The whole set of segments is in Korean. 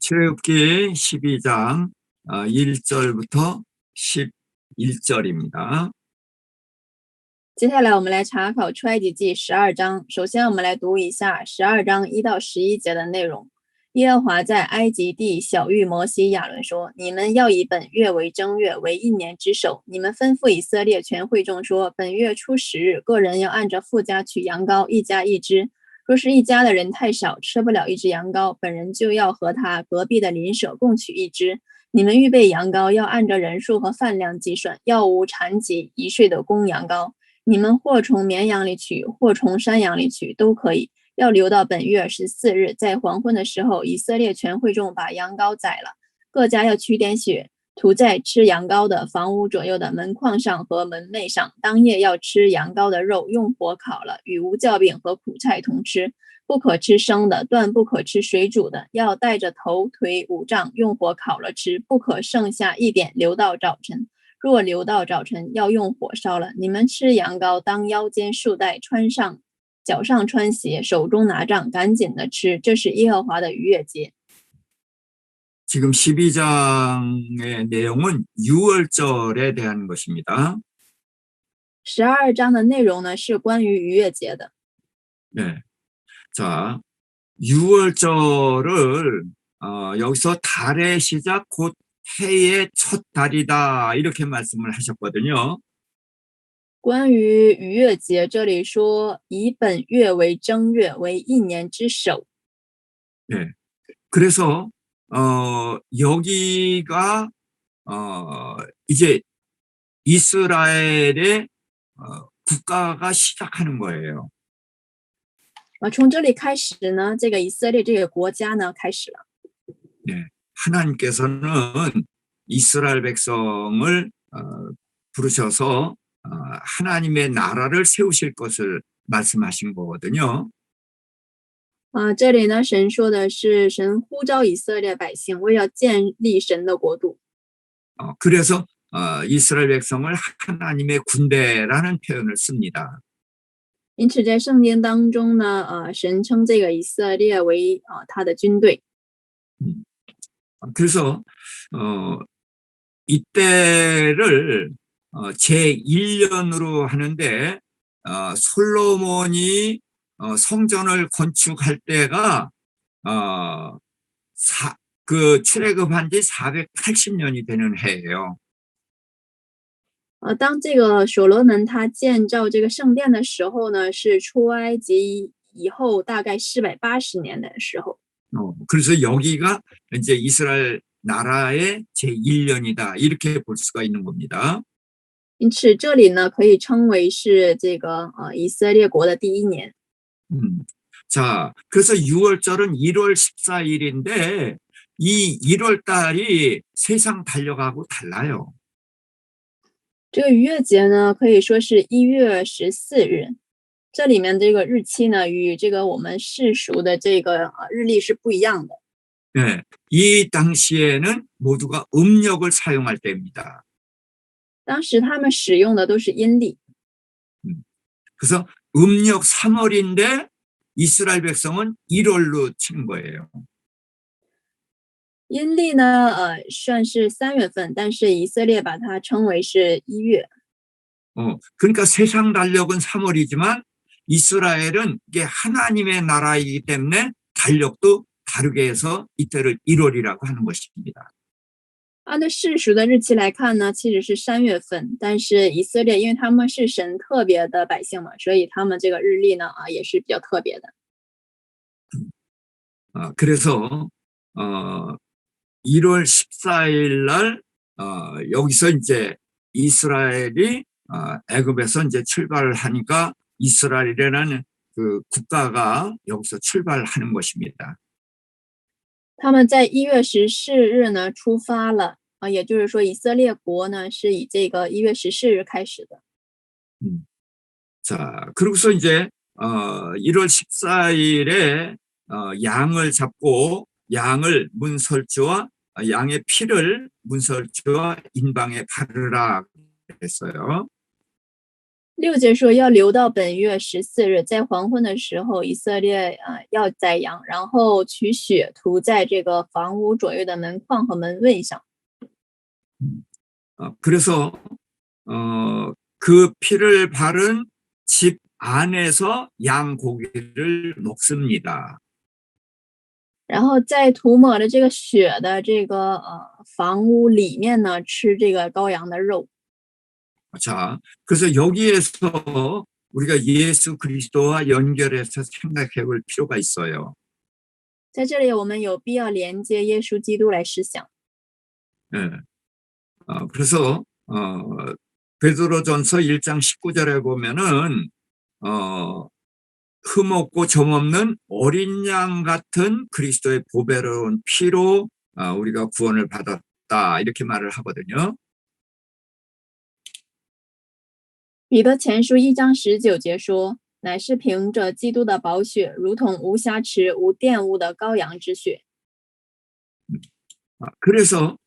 출애굽기 12장 1절부터 11절입니다. 接下来我们来查考出埃及记12章。首先，我们来读一下12章1到11节的内容。耶和华在埃及地晓谕摩西、亚伦说：“你们要以本月为正月，为1年之首。你们吩咐以色列全会众说：本月初10日，个人要按着父家取羊羔，1家1只。若是一家的人太少，吃不了1只羊羔，本人就要和他隔壁的邻舍共取1只。你们预备羊羔，要按着人数和饭量计算，要无残疾1岁的公羊羔。你们或从绵羊里取，或从山羊里取，都可以。要留到本月14日，在黄昏的时候，以色列全会众把羊羔宰了，各家要取点血，涂在吃羊羔的房屋左右的门框上和门楣上。当夜要吃羊羔的肉，用火烤了，与无酵饼和苦菜同吃，不可吃生的，断不可吃水煮的，要带着头、腿、五脏，用火烤了吃，不可剩下一点留到早晨。若留到早晨，要用火烧了。你们吃羊羔，当腰间束带，脚上穿鞋，手中拿杖，赶紧的吃，这是耶和华的逾越节。 지금 12장의 내용은 유월절에 대한 것입니다. 12章的内容呢是关于逾越节的。 네. 자, 유월절을 여기서 달의 시작 곧 해의 첫 달이다 이렇게 말씀을 하셨거든요. 关于逾越节，这里说以本月为正月，为1年之首。 네. 그래서 여기가 이제 이스라엘의 국가가 시작하는 거예요. 从这里开始呢，这个以色列这个国家呢开始了。 네. 하나님께서는 이스라엘 백성을 부르셔서 하나님의 나라를 세우실 것을 말씀하신 거거든요. 这里呢，神说的是神呼召以色列百姓，为要建立神的国度。 그래서 이스라엘 백성을 하나님의 군대라는 표현을 씁니다. 因此，在圣经当中呢，神称这个以色列为他的军队。 그래서 이때를 제1년으로 하는데 솔로몬이 성전을 건축할 때가 그 출애굽한 지 480년이 되는 해예요. 当这个所罗门他建造这个圣殿的时候呢，是出埃及以后大概480年的时候。 그래서 여기가 이제 이스라엘 나라의 제1년이다 이렇게 볼 수가 있는 겁니다. 因此，这里呢可以称为是这个以色列国的第1年。 자, 그래서 6월절은 1월 14일인데 이 1월 달이 세상 달력하고 달라요. 这个逾越节呢，可以说是1月14日，这里面这个日期呢，与这个我们世俗的这个日历是不一样的。 네, 이 당시에는 모두가 음력을 사용할 때입니다. 当时他们使用的都是阴历。 그래서 음력 3월인데 이스라엘 백성은 1월로 치는 거예요. 阴历呢，算是3月份，但是以色列把它称为是1月。 그러니까 세상 달력은 3월이지만 이스라엘은 이게 하나님의 나라이기 때문에 달력도 다르게 해서 이때를 1월이라고 하는 것입니다. 按照世俗的日期来看呢，其实是3月份，但是以色列因为他们是神特别的百姓嘛，所以他们这个日历呢，也是比较特别的。 그래서 1월 14일 날 여기서 이제 이스라엘이 애굽에서 이제 출발을 하니까 이스라엘이라는 그 국가가 여기서 출발하는 것입니다. 他们在1月14日呢出发了，也就是说以色列国呢是以这个1月14日开始的。 자, 그러고서 이제 1월 14일에 양을 잡고 양을 문설주와 양의 피를 문설주와 인방에 바르라 했어요. 6节说要留到本月14日，在黄昏的时候，以色列要宰羊，然后取血涂在这个房屋左右的门框和门卫上。 그래서 그 피를 바른 집 안에서 양 고기를 먹습니다. 然后在涂抹了这个血的这个房屋里面呢，吃这个羔羊的肉。 자, 그래서 여기에서 우리가 예수 그리스도와 연결해서 생각해 볼 필요가 있어요. 在这里我们有必要连接耶稣基督来思想。 네. 그래서 베드로전서 1장 19절에 보면은 흠없고 점없는 어린 양 같은 그리스도의 보배로운 피로 우리가 구원을 받았다 이렇게 말을 하거든요. 彼得前书1章19节说，乃是凭着基督的宝血，如同无瑕疵、无玷污的羔羊之血。 그래서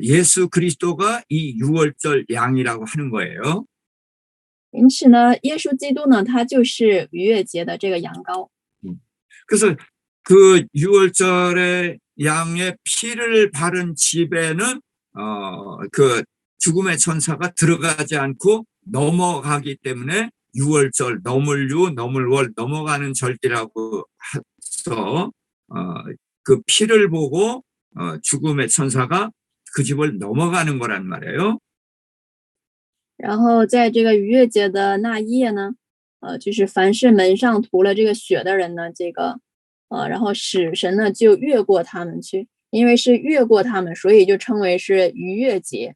예수 그리스도가 이 유월절 양이라고 하는 거예요. 因此呢，耶稣基督呢，他就是逾越节的这个羊羔。 그래서 그 유월절의 양의 피를 바른 집에는 그 죽음의 천사가 들어가지 않고 넘어가기 때문에 유월절, 너물유, 너물월 넘어가는 절기라고 해서 그 피를 보고 죽음의 천사가 그 집을 넘어가는 거란 말이에요. 然后在这个逾越节的那夜呢，就是凡是门上涂了这个血的人呢，然后使神呢就越过他们去，因为是越过他们，所以就称为是逾越节。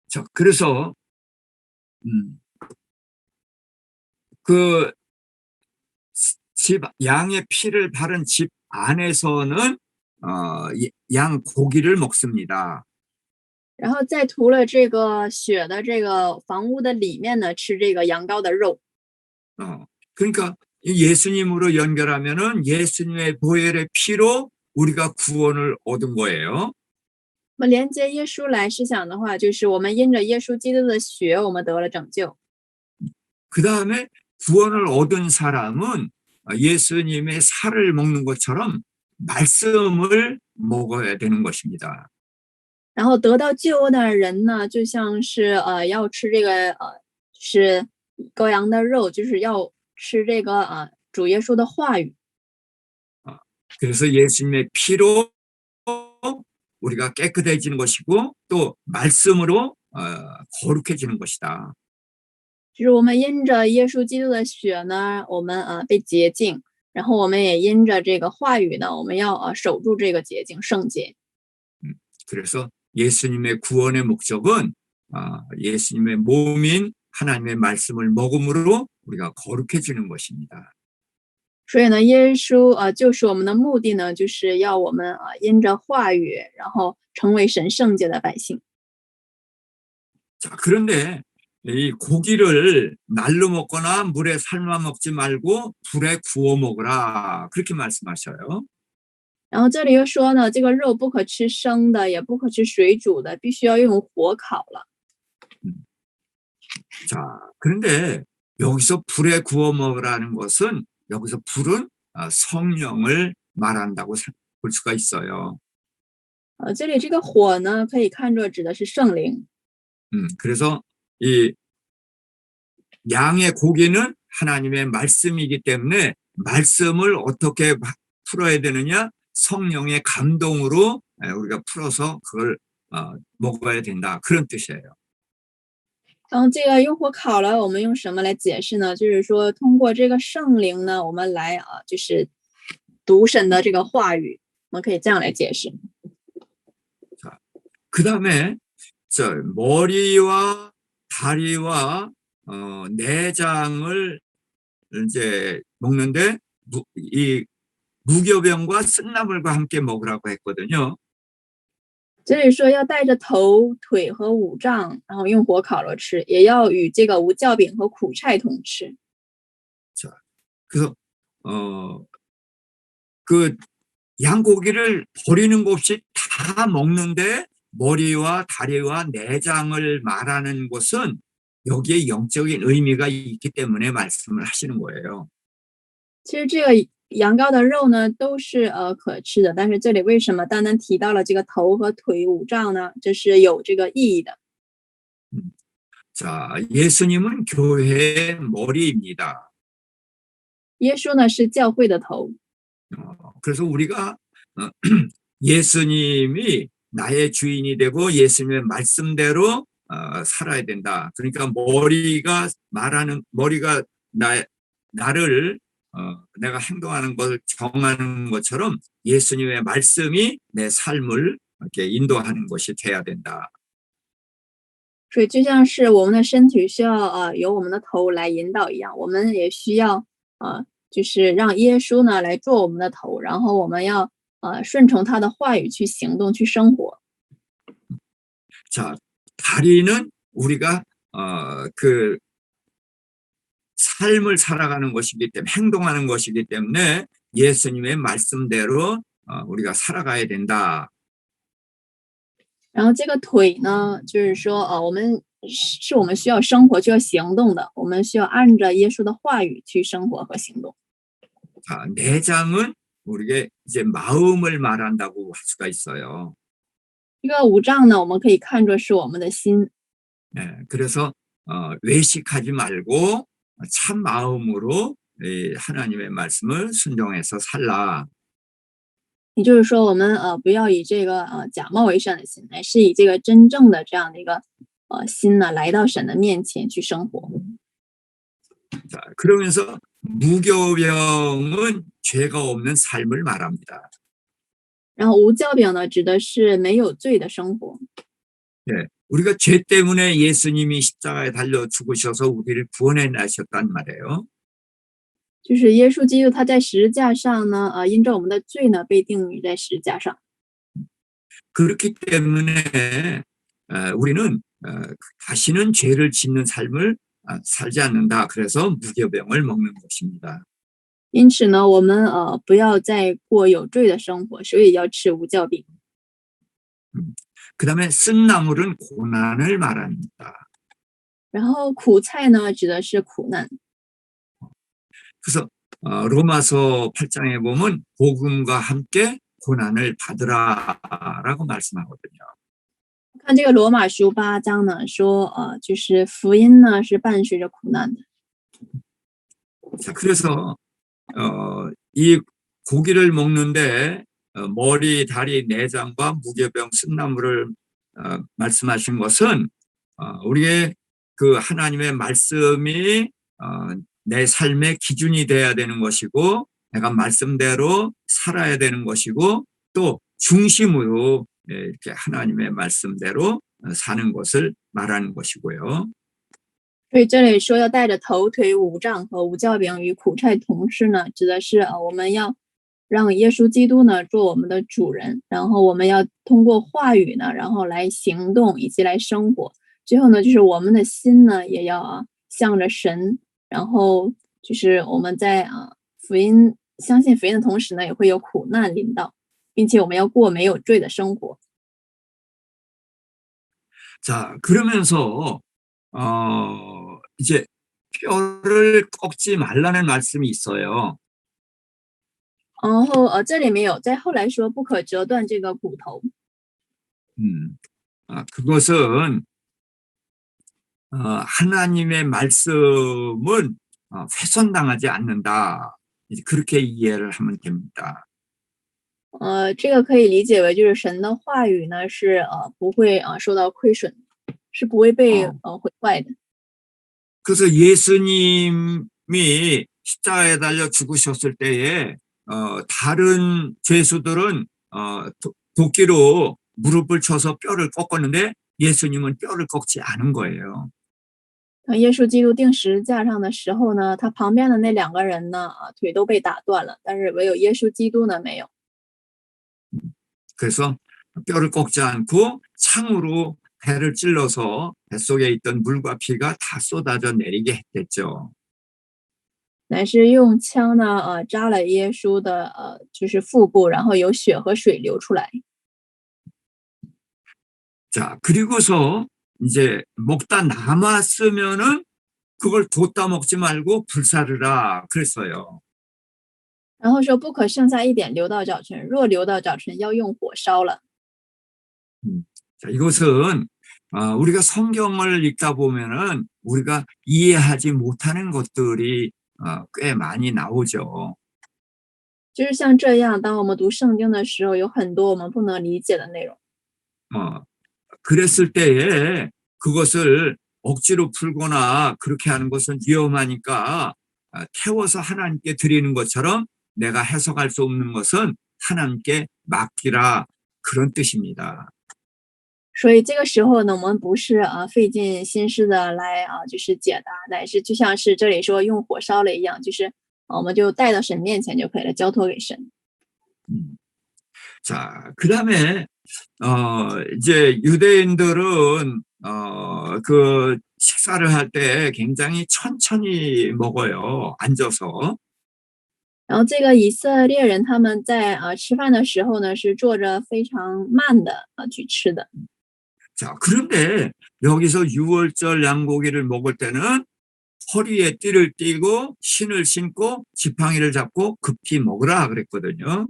자, 그래서 그 집 양의 피를 바른 집 안에서는 양 고기를 먹습니다. 然后在涂了这个血的这个房屋的里面呢，吃这个羊羔的肉。 그러니까 예수님으로 연결하면은 예수님의 보혈의 피로 우리가 구원을 얻은 거예요. 那么连接耶稣来思想的话，就是我们因着耶稣基督的血，我们得了拯救。 그 다음에 구원을 얻은 사람은 예수님의 살을 먹는 것처럼 말씀을 먹어야 되는 것입니다. 然后得到救恩的人呢，就像是要吃这个是羔羊的肉，就是要吃这个主耶稣的话语。 그래서 예수님의 피로 우리가 깨끗해지는 것이고 또 말씀으로 거룩해지는 것이다. 就是我们因着耶稣基督的血呢，我们被洁净，然后我们也因着这个话语呢，我们要守住这个洁净圣洁。 그래서 예수님의 구원의 목적은 예수님의 몸인 하나님의 말씀을 먹음으로 우리가 거룩해지는 것입니다. 所以呢，耶稣救赎我们的目的呢，就是要我们因着话语，然后成为神圣洁的百姓。 자, 그런데 이 고기를 날로 먹거나 물에 삶아 먹지 말고 불에 구워 먹으라 그렇게 말씀하셔요. 然后这里又说呢，这个肉不可吃生的，也不可吃水煮的，必须要用火烤了。 자, 그런데 여기서 불에 구워 먹으라는 것은 여기서 불은 성령을 말한다고 볼 수가 있어요. 这里这个火呢，可以看作指的是圣灵。 그래서 이 양의 고기는 하나님의 말씀이기 때문에 말씀을 어떻게 풀어야 되느냐? 성령의 감동으로 우리가 풀어서 그걸 먹어야 된다. 그런 뜻이에요. 然后这个用火烤了，我们用什么来解释呢？就是说通过这个圣灵呢，我们来就是读神的这个话语，我们可以这样来解释。 자, 그다음에 머리와 다리와 내장을 이제 먹는데 이 무교병과 쓴나물과 함께 먹으라고 했거든요. 这里说要带着头、腿和五脏，然后用火烤了吃，也要与这个无酵饼和苦菜同吃。 자, 그래서 그 양고기를 버리는 것 없이 다 먹는데 머리와 다리와 내장을 말하는 것은 여기에 영적인 의미가 있기 때문에 말씀을 하시는 거예요. 其实这个羊羔的肉呢，都是可吃的，但是这里为什么单单提到了这个头和腿五脏呢？这是有这个意义的。 음. 자, 예수님은 교회의 머리입니다. 耶稣呢是教会的头， 그래서 우리가 예수님이 나의 주인이 되고 예수님의 말씀대로 살아야 된다. 그러니까 머리가 나를 내가 행동하는 것을 정하는 것처럼 예수님의 말씀이 내 삶을 이렇게 인도하는 것이 돼야 된다. 所以就像是我们的身体需要由我们的头来引导一样，我们也需要就是让耶稣呢来做我们的头，然后我们要顺从他的话语去行动去生活。 자, 다리는 우리가 그 삶을 살아가는 것이기 때문에 행동하는 것이기 때문에 예수님의 말씀대로 우리가 살아가야 된다. 然后这个腿呢，就是说我们需要生活需要行动的，我们需要按着耶稣的话语去生活和行动。 자, 내장은 우리에게 이제 마음을 말한다고 할 수가 있어요. 这个五脏呢，我们可以看作是我们的心。 네, 그래서 외식하지 말고 참 마음으로 하나님의 말씀을 순종해서 살라. 也就是说，我们不要以这个假冒为善的心，乃是以这个真正的这样的一个心呢，来到神的面前去生活。 자, 그러면서 무교병은 죄가 없는 삶을 말합니다. 然后无教饼呢，指的是没有罪的生活。 네, 우리가 죄 때문에 예수님이 십자가에 달려 죽으셔서 우리를 구원해 나셨단 말이에요. 就是耶稣基督他在十字架上呢，因着我们的罪呢，被定于在十字架上。 그렇기 때문에 우리는 다시는 죄를 짓는 삶을 살지 않는다. 그래서 무교병을 먹는 것입니다. 因此呢，我们不要再过有罪的生活，所以要吃无酵饼。 그다음에 쓴 나물은 고난을 말합니다. 然后苦菜呢，指的是苦难。 그래서 로마서 8장에 보면 복음과 함께 고난을 받으라라고 말씀하거든요. 看这个罗马书8章呢，说就是福音呢是伴随着苦难的。 자, 그래서 이 고기를 먹는데 머리, 다리, 내장과 무교병, 쓴나물을 말씀하신 것은 우리의 그 하나님의 말씀이 내 삶의 기준이 돼야 되는 것이고 내가 말씀대로 살아야 되는 것이고 또 중심으로 이렇게 하나님의 말씀대로 사는 것을 말하는 것이고요. 所以这里说要带着头、腿、五脏和无酵饼与苦菜同吃呢，指的是我们要让耶稣基督呢做我们的主人，然后我们要通过话语呢，然后来行动以及来生活。最后呢，就是我们的心呢也要向着神，然后就是我们在相信福音的同时呢，也会有苦难临到，并且我们要过没有罪的生活。 자, 그러면서 이제 뼈를 꺾지 말라는 말씀이 있어요. 然后这里没有，在后来说不可折断这个骨头。 그것은 하나님의 말씀은 훼손당하지 않는다. 이제 그렇게 이해를 하면 됩니다. 这个可以理解为就是神的话语呢是不会受到亏损，是不会被毁坏的。 그래서 예수님이 십자가에 달려 죽으셨을 때에 다른 죄수들은 도끼로 무릎을 쳐서 뼈를 꺾었는데 예수님은 뼈를 꺾지 않은 거예요. 耶稣基督钉十字架上的时候呢，他旁边的那两个人呢腿都被打断了，但是唯有耶稣基督呢没有。 그래서 뼈를 꺾지 않고 창으로 배를 찔러서 뱃속에 있던 물과 피가 다 쏟아져 내리게 했겠죠. 乃是用枪呢扎了耶稣的就是腹部，然后有血和水流出来。 자, 그리고서 이제 먹다 남았으면은 그걸 뒀다 먹지 말고 불사르라 그랬어요. 然后说不可剩下一点留到早晨，若留到早晨，要用火烧了。 자, 이것은 우리가 성경을 읽다 보면은 우리가 이해하지 못하는 것들이 꽤 많이 나오죠. 就是像这样，当我们读圣经的时候，有很多我们不能理解的内容。 어, 그랬을 때에 그것을 억지로 풀거나 그렇게 하는 것은 위험하니까 태워서 하나님께 드리는 것처럼 내가 해석할 수 없는 것은 하나님께 맡기라 그런 뜻입니다. 所以这个时候呢，我们不是费尽心思的来就是解答，乃是就像是这里说用火烧了一样，就是我们就带到神面前就可以了，交托给神。 자, 그 다음에 이제 유대인들은 그 식사를 할 때 굉장히 천천히 먹어요. 앉아서. 然后这个以色列人他们在吃饭的时候呢，是坐着非常慢的去吃的。 자, 그런데 여기서 유월절 양고기를 먹을 때는 허리에 띠를 띠고 신을 신고 지팡이를 잡고 급히 먹으라 그랬거든요.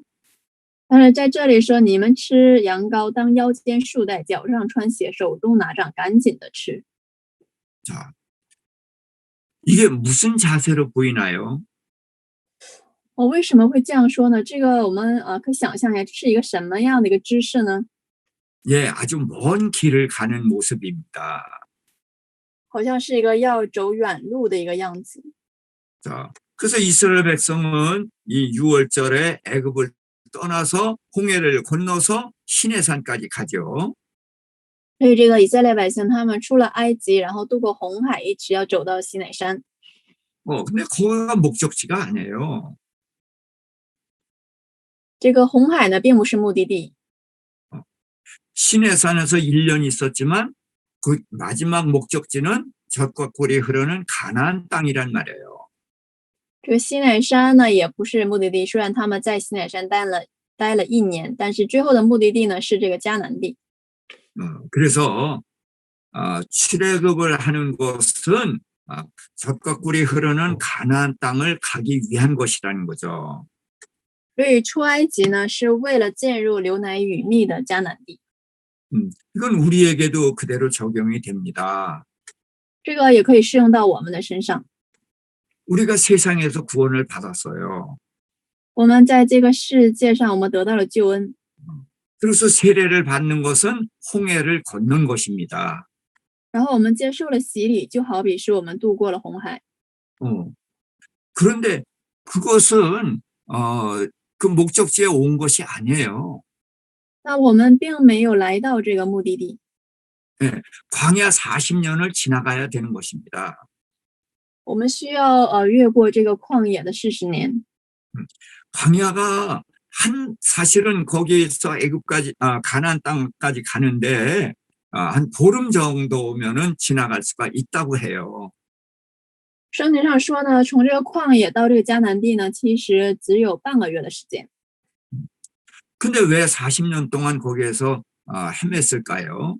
但是在这里说，你们吃羊羔，当腰间束带，脚上穿鞋，手中拿杖，赶紧的吃。 자, 이게 무슨 자세로 보이나요? 为什么会这样说呢？这个我们可以想象一下，这是一个什么样的一个姿势呢？ 예, 아주 먼 길을 가는 모습입니다. 好像是一个要走远路的一个样子。 자, 그래서 이스라엘 백성은 이 유월절에 애굽을 떠나서 홍해를 건너서 시내산까지 가죠. 所以这个以色列百姓他们出了埃及，然后渡过红海，一直要走到西乃山。 근데 거기가 목적지가 아니에요. 这个红海呢，并不是目的地。 시내산에서 1년 있었지만 그 마지막 목적지는 젖과 꿀이 흐르는 가나안 땅이란 말이에요. 这个西乃山呢，也不是目的地。虽然他们在西乃山待了1年，但是最后的目的地呢，是这个迦南地。 그래서 출애굽을 하는 것은 젖과 꿀이 흐르는 가나안 땅을 가기 위한 것이라는 거죠. 所以出埃及呢，是为了进入流奶与蜜的迦南地。 이건 우리에게도 그대로 적용이 됩니다. 这个也可以适用到我们的身上。 우리가 세상에서 구원을 받았어요. 我们在这个世界上，我们得到了救恩。 그래서 세례를 받는 것은 홍해를 건넌 것입니다. 然后我们接受了洗礼，就好比是我们渡过了红海。 그런데 그것은 그 목적지에 온 것이 아니에요. 那我们并没有来到这个目的地， 광야 40년을 지나가야 되는 것입니다. 我们需要越过这个旷野的40年。 광야가 사실은 거기에서 애굽까지 가나안 땅까지 가는데 한 보름 정도면은 지나갈 수가 있다고 해요. 圣经上说呢，从这个旷野到这个迦南地呢，其实只有半个月的时间。 근데 왜 40년 동안 거기에서 헤맸을까요?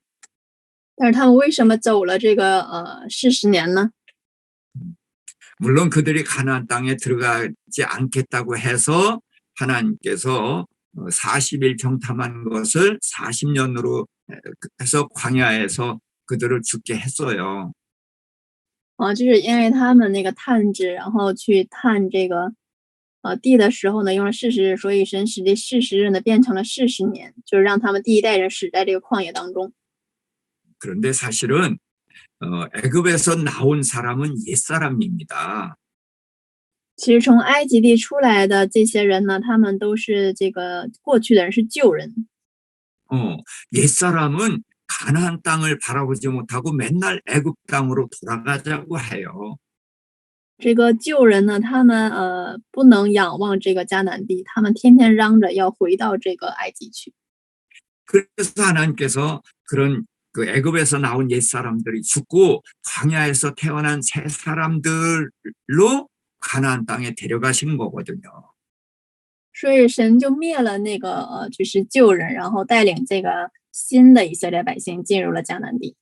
但是他们为什么走了这个40年呢？ 물론 그들이 가나안 땅에 들어가지 않겠다고 해서 하나님께서 40일 정탐한 것을 40년으로 해서 광야에서 그들을 죽게 했어요. 就是因为他们那个探子，然后去探这个地的时候呢，用了40日，所以神使这40日呢变成了40年，就是让他们第一代人死在这个旷野当中。 그런데 사실은 애굽에서 나온 사람은 옛사람입니다. 其实从埃及地出来的这些人呢，他们都是这个过去的人，是旧人。 옛사람은 가나안 땅을 바라보지 못하고 맨날 애굽 땅으로 돌아가자고 해요. 这个旧人呢，他们不能仰望这个迦南地，他们天天嚷着要回到这个埃及去。 그래서 하나님께서 그런 그 애굽에서 나온 옛사람들이 죽고 광야에서 태어난 새 사람들로 가나안 땅에 데려가신 거거든요. 所以神就灭了那个就是旧人，然后带领这个新的以色列百姓进入了迦南地。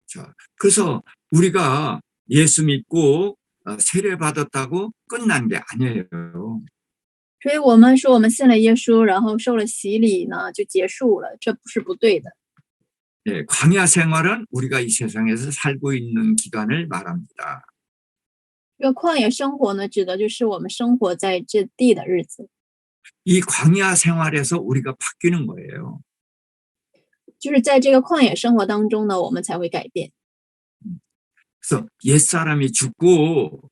자, 그래서 우리가 예수 믿고 세례 받았다고 끝난 게 아니에요. 所以我们说我们信了耶稣，然后受了洗礼呢，就结束了，这不是不对的。 예, 광야 생활은 우리가 이 세상에서 살고 있는 기간을 말합니다. 这个旷野生活呢，指的就是我们生活在这地的日子， 이 광야 생활에서 우리가 바뀌는 거예요. 就是在这个旷野生活当中呢，我们才会改变。 그래서 옛사람이 죽고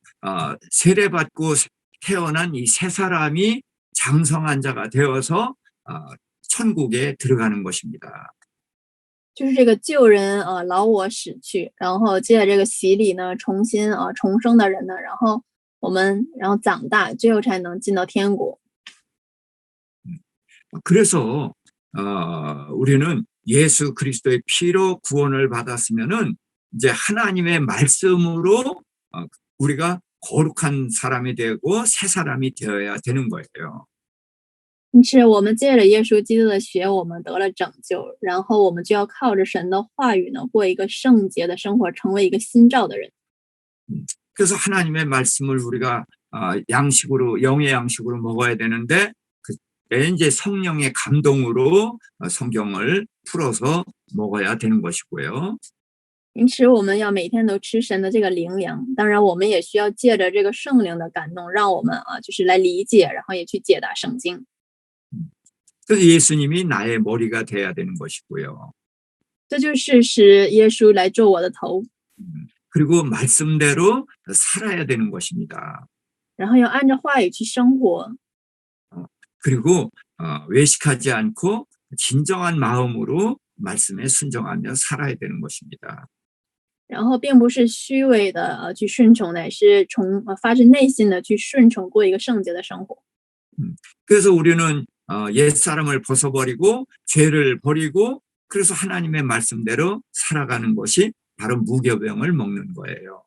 세례 받고 태어난 이 새 사람이 장성한 자가 되어서 천국에 들어가는 것입니다. 就是这个旧人老我死去，然后借着这个洗礼呢，重新重生的人呢，然后我们长大，最后才能进到天国。 그래서 우리는 예수 그리스도의 피로 구원을 받았으면은 이제 하나님의 말씀으로 우리가 거룩한 사람이 되고 새 사람이 되어야 되는 거예요. 因此，我们借着耶稣基督的血，我们得了拯救，然后我们就要靠着神的话语呢，过一个圣洁的生活，成为一个新造的人。 그래서 하나님의 말씀을 우리가 양식으로 영의 양식으로 먹어야 되는데 그때 이제 성령의 감동으로 성경을 풀어서 먹어야 되는 것이고요. 因此，我们要每天都吃神的这个灵粮。当然，我们也需要借着这个圣灵的感动，让我们就是来理解，然后也去解答圣经。 그래서 예수님이 나의 머리가 돼야 되는 것이고요. 这就是使耶稣来做我的头， 그리고 말씀대로 살아야 되는 것입니다. 然后要按照话语去生活， 그리고 외식하지 않고 진정한 마음으로 말씀에 순종하며 살아야 되는 것입니다. 然后并不是虚伪的去顺从，乃是发自内心的去顺从，过一个圣洁的生活。 그래서 우리는 옛사람을 벗어버리고 죄를 버리고 그래서 하나님의 말씀대로 살아가는 것이 바로 무교병을 먹는 거예요.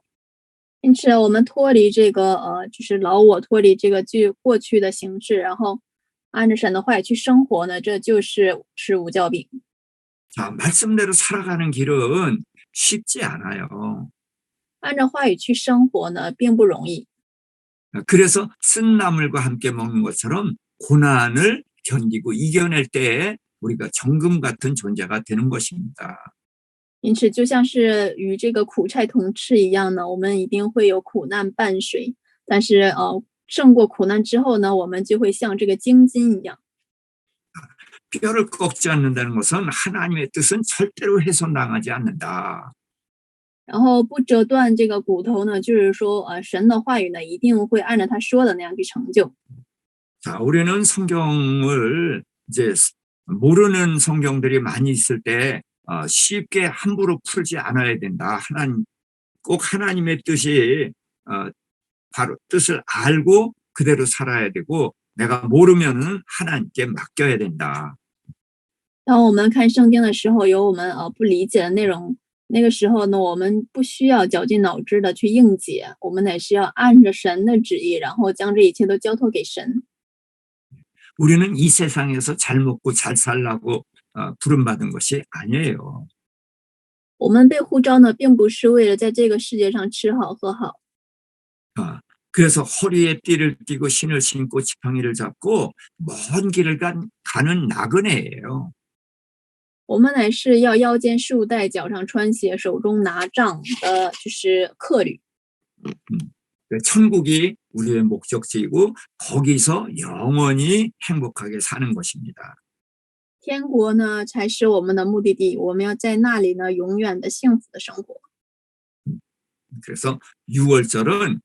因此，我们脱离这个就是老我，脱离这个过去的形式，然后按照神的话语去生活呢，这就是吃无酵饼。 자, 말씀대로 살아가는 길은 쉽지 않아요. 按照话语去生活呢，并不容易。 그래서 쓴 나물과 함께 먹는 것처럼 고난을 견디고 이겨낼 때에 우리가 정금 같은 존재가 되는 것입니다. 因此，就像是与这个苦菜同吃一样呢，我们一定会有苦难伴随。但是胜过苦难之后呢，我们就会像这个精金一样。 뼈를 꺾지 않는다는 것은 하나님의 뜻은 절대로 훼손당하지 않는다. 然后不折断这个骨头呢，就是说神的话语呢，一定会按照他说的那样去成就。 자, 우리는 성경을 이제 모르는 성경들이 많이 있을 때 쉽게 함부로 풀지 않아야 된다. 꼭 하나님의 뜻이 바로 뜻을 알고 그대로 살아야 되고 내가 모르면은 하나님께 맡겨야 된다. 当我们看圣经的时候，有我们不理解的内容，那个时候呢，我们不需要绞尽脑汁的去应解，我们乃是要按着神的旨意，然后将这一切都交托给神。 우리는 이 세상에서 잘 먹고 잘 살라고 부름받은 것이 아니에요. 我们被呼召呢，并不是为了在这个世界上吃好喝好， 그래서 허리에 띠를 띠고 신을 신고 지팡이를 잡고 먼 길을 가는 나그네예요. 我们乃是要腰间束带，脚上穿鞋，手中拿杖的，就是客旅。 천국이 우리의 목적지이고 거기서 영원히 행복하게 사는 것입니다. 天国呢，才是我们的目的地，我们要在那里呢，永远的幸福的生活。 그래서 6월절은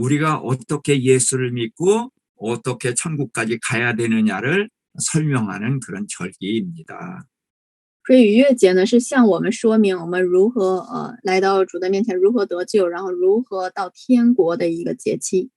우리가 어떻게 예수를 믿고 어떻게 천국까지 가야 되느냐를 설명하는 그런 절기입니다. 所以逾越节呢，是向我们说明我们如何来到主的面前，如何得救，然后如何到天国的一个节期。